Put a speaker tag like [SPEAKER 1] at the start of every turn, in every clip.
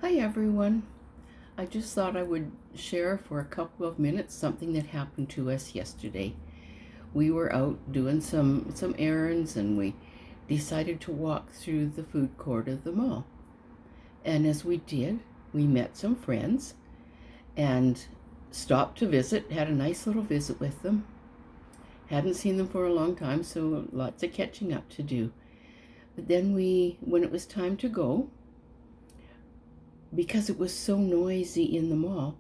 [SPEAKER 1] Hi everyone. I just thought I would share for a couple of minutes something that happened to us yesterday. We were out doing some errands and we decided to walk through the food court of the mall. And as we did, we met some friends and stopped to visit, had a nice little visit with them. Hadn't seen them for a long time, so lots of catching up to do. But then when it was time to go, because it was so noisy in the mall,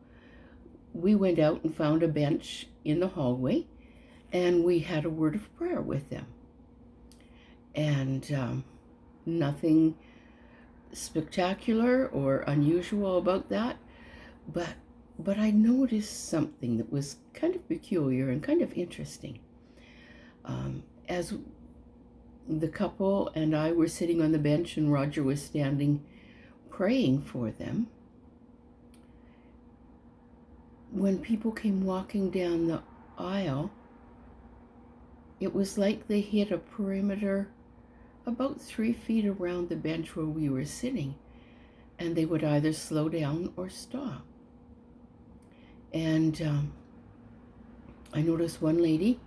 [SPEAKER 1] we went out and found a bench in the hallway and we had a word of prayer with them. And nothing spectacular or unusual about that, but I noticed something that was kind of peculiar and kind of interesting. As the couple and I were sitting on the bench and Roger was standing praying for them, when people came walking down the aisle, it was like they hit a perimeter about 3 feet around the bench where we were sitting, and they would either slow down or stop. And I noticed one lady,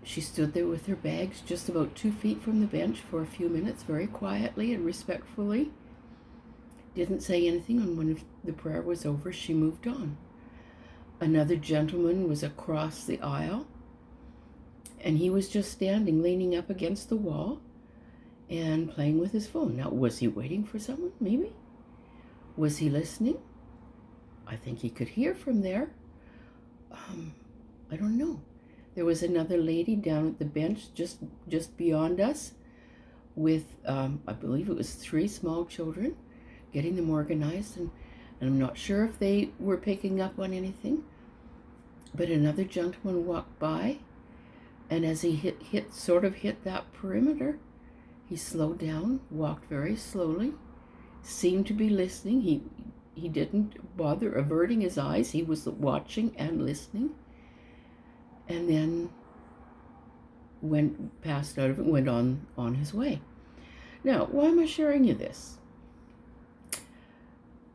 [SPEAKER 1] she stood there with her bags just about 2 feet from the bench for a few minutes, very quietly and respectfully. Didn't say anything, and when the prayer was over, she moved on. Another gentleman was across the aisle, and he was just standing, leaning up against the wall and playing with his phone. Now, was he waiting for someone? Maybe. Was he listening? I think he could hear from there. I don't know. There was another lady down at the bench just beyond us with, I believe it was 3 small children, getting them organized, and I'm not sure if they were picking up on anything, but another gentleman walked by, and as he hit that perimeter, he slowed down, walked very slowly, seemed to be listening. He didn't bother averting his eyes. He was watching and listening, and then passed out of it, went on his way. Now, why am I sharing you this?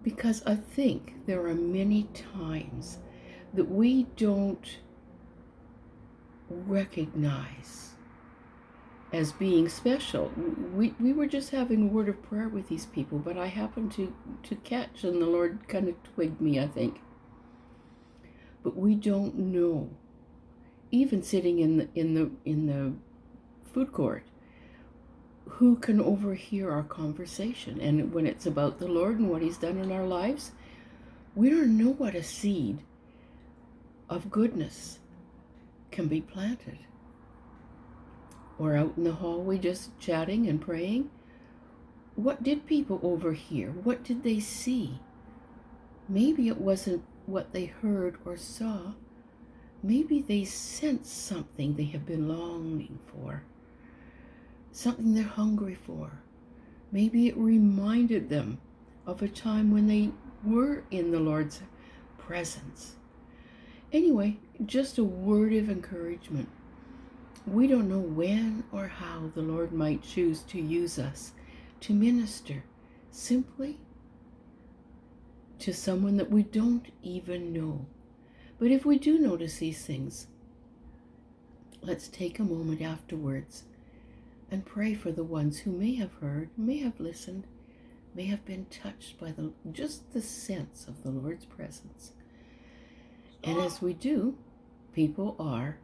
[SPEAKER 1] Because I think there are many times that we don't recognize as being special. We were just having a word of prayer with these people, but I happened to catch, and the Lord kind of twigged me, I think. But we don't know, even sitting in the food court, who can overhear our conversation. And when it's about the Lord and what He's done in our lives, we don't know what a seed of goodness can be planted. Or out in the hallway just chatting and praying. What did people overhear? What did they see? Maybe it wasn't what they heard or saw. Maybe they sensed something they have been longing for, something they're hungry for. Maybe it reminded them of a time when they were in the Lord's presence. Anyway, just a word of encouragement. We don't know when or how the Lord might choose to use us to minister simply to someone that we don't even know. But if we do notice these things, let's take a moment afterwards and pray for the ones who may have heard, may have listened, may have been touched by just the sense of the Lord's presence. And as we do, people are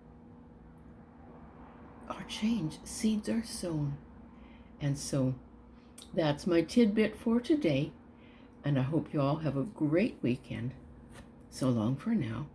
[SPEAKER 1] changed. Seeds are sown. And so that's my tidbit for today. And I hope you all have a great weekend. So long for now.